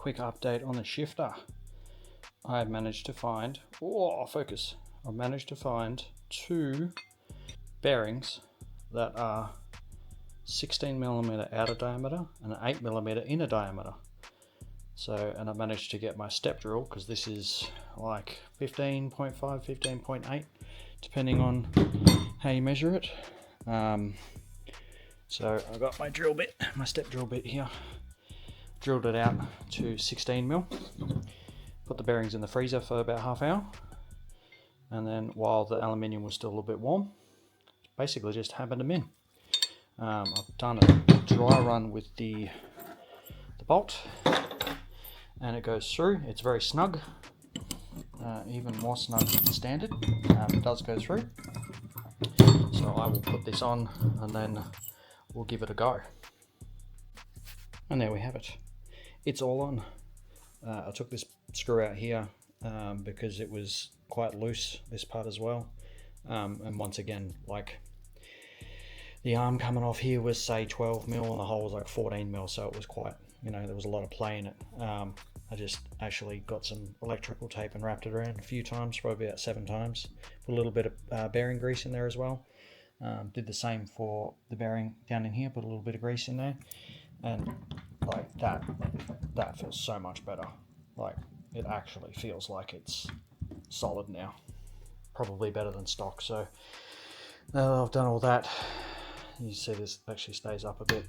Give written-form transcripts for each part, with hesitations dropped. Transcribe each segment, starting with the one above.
quick update on the shifter. I managed to find, I managed to find two bearings that are 16mm outer diameter and an 8mm inner diameter. So, and I managed to get my step drill, because this is like 15.5, 15.8, depending on how you measure it. So I got my drill bit, my step drill bit here, drilled it out to 16mm, put the bearings in the freezer for about half hour, and then while the aluminium was still a little bit warm, basically just hammered them in. I've done a dry run with the bolt, and it goes through. It's very snug, even more snug than standard. It does go through. So I will put this on and then we'll give it a go. And there we have it. It's all on. I took this screw out here because it was quite loose, this part as well. And once again, like the arm coming off here was say 12mm and the hole was like 14mm, so it was quite, you know, there was a lot of play in it. I just actually got some electrical tape and wrapped it around a few times, probably about 7 times. Put a little bit of bearing grease in there as well. Did the same for the bearing down in here, put a little bit of grease in there, and like that feels so much better. Like it actually feels like it's solid now, probably better than stock. So now that I've done all that, you see this actually stays up a bit.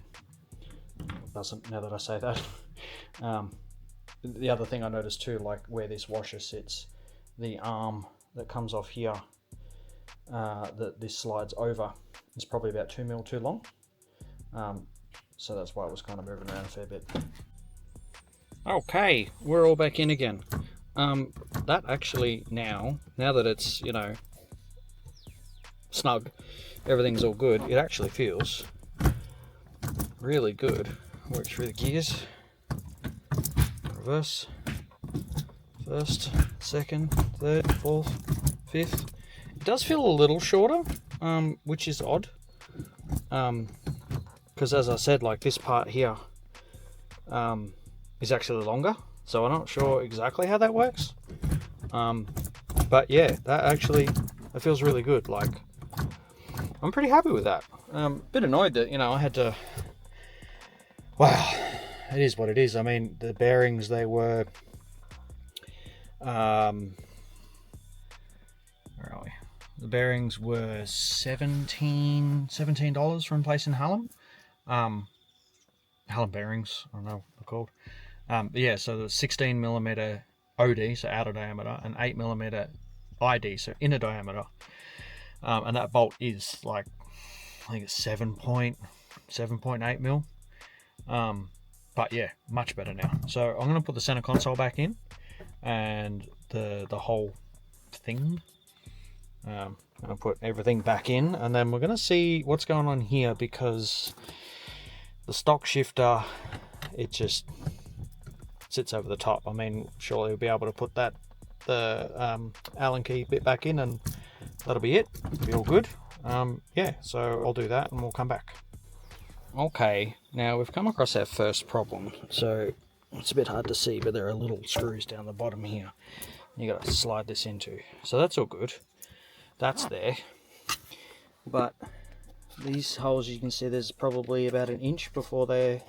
It doesn't, now that I say that. The other thing I noticed too, like where this washer sits, the arm that comes off here, that this slides over, is probably about 2mm too long. So that's why it was kind of moving around a fair bit. Okay, we're all back in again. That actually now that it's, you know, snug, everything's all good, it actually feels really good. Work through the gears. Reverse. First, second, third, fourth, fifth. It does feel a little shorter, which is odd. Because as I said, like this part here is actually longer. So I'm not sure exactly how that works. But yeah, that feels really good. Like, I'm pretty happy with that. Bit annoyed that, you know, I had to, wow, it is what it is. I mean, the bearings, they were, where are we? The bearings were $17 from a place in Hallam. Hallam bearings, I don't know what they're called. Yeah, so the 16mm OD, so outer diameter, and 8mm ID, so inner diameter. And that bolt is like, I think it's 7.8mm. But yeah, much better now. So I'm going to put the center console back in and the whole thing. I'm going to put everything back in, and then we're going to see what's going on here, because the stock shifter, it just sits over the top. I mean, surely we'll be able to put the Allen key bit back in, and that'll be it. It'll be all good. Yeah, so I'll do that and we'll come back. Okay, now we've come across our first problem. So it's a bit hard to see, but there are little screws down the bottom here you got to slide this into. So that's all good. That's there. But these holes, you can see there's probably about an inch before the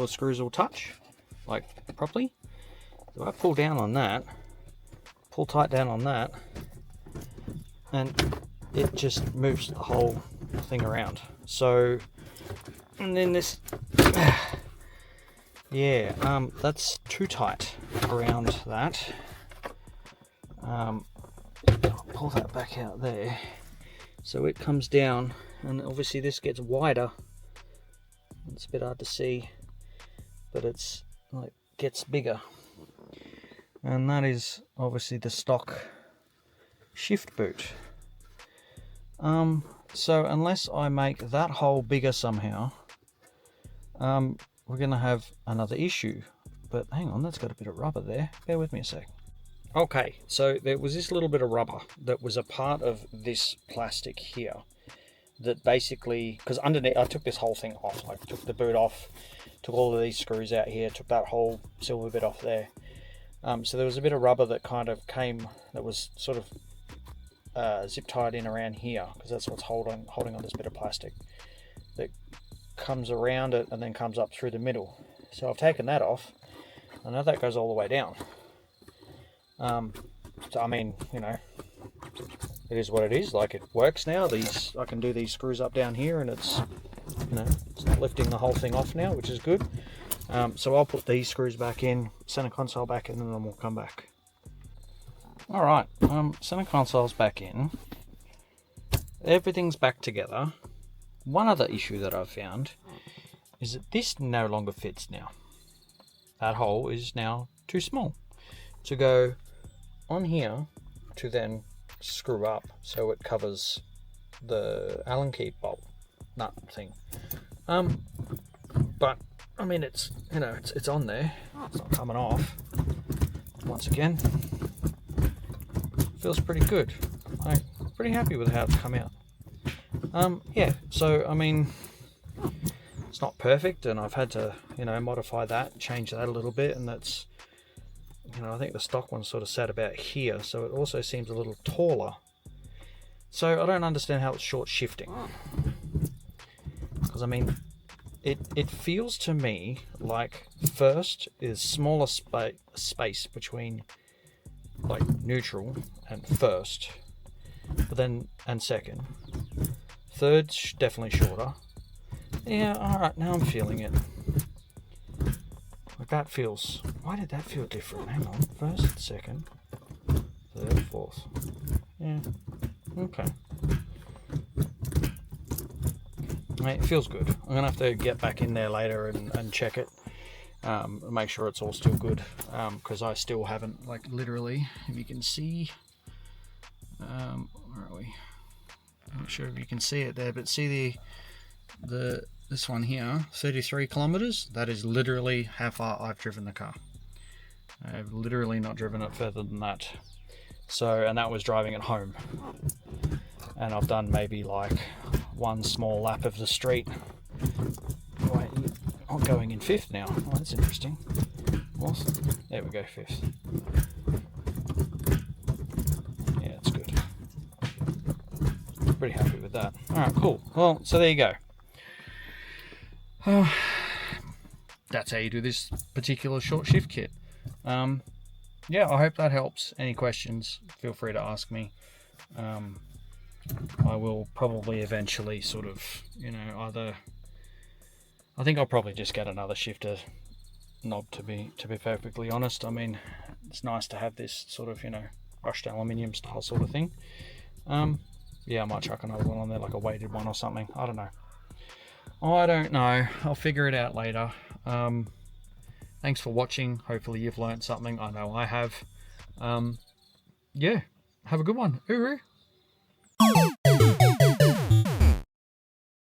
screws will touch, like properly. So I pull down on that, pull tight down on that, and it just moves the whole thing around. So, and then this, yeah, that's too tight around that. I'll pull that back out there. So it comes down, and obviously this gets wider. It's a bit hard to see, but it's like gets bigger. And that is obviously the stock shift boot. So unless I make that hole bigger somehow, we're gonna have another issue. But hang on, that's got a bit of rubber there. Bear with me a sec. Okay, so there was this little bit of rubber that was a part of this plastic here that basically, because underneath, I took this whole thing off, like took the boot off, took all of these screws out here, took that whole silver bit off there. So there was a bit of rubber that kind of came, that was sort of zip tied in around here, because that's what's holding on this bit of plastic that comes around it and then comes up through the middle. So I've taken that off, and now that goes all the way down. So I mean, you know, it is what it is. Like, it works now. I can do these screws up down here, and it's, you know, it's not lifting the whole thing off now, which is good. So I'll put these screws back in, center console back in, and then we'll come back. All right, center console's back in. Everything's back together. One other issue that I've found is that this no longer fits now. That hole is now too small to go on here to then screw up so it covers the Allen key bolt nut thing. But I mean, it's, you know, it's on there. It's not coming off. Once again, feels pretty good. I'm pretty happy with how it's come out. Yeah, so I mean, it's not perfect, and I've had to, you know, modify that, change that a little bit, and that's, you know, I think the stock one sort of sat about here, so it also seems a little taller. So I don't understand how it's short shifting, because I mean, it feels to me like first is smaller space between like neutral and first, but then and second. Third's definitely shorter. Yeah, alright, now I'm feeling it. Like, that feels... Why did that feel different? Hang on. First, second, third, fourth. Yeah, okay. It feels good. I'm going to have to get back in there later and check it. Make sure it's all still good. Because I still haven't, like, literally, if you can see... where are we? I'm not sure if you can see it there, but see this one here, 33 kilometers. That is literally how far I've driven the car. I've literally not driven it further than that. So, and that was driving it home. And I've done maybe like one small lap of the street. Wait, I'm going in fifth now. Oh, that's interesting. Fourth. There we go, fifth. Yeah, it's good. Pretty happy with that. Alright, cool. Well, so there you go. That's how you do this particular short shift kit. Yeah, I hope that helps. Any questions, feel free to ask me. I will probably eventually sort of, you know, either... I think I'll probably just get another shifter knob, to be perfectly honest. I mean, it's nice to have this sort of, you know, brushed aluminium style sort of thing. Yeah, I might chuck another one on there, like a weighted one or something. I don't know. I don't know. I'll figure it out later. Thanks for watching. Hopefully you've learned something. I know I have. Yeah, have a good one. Uru.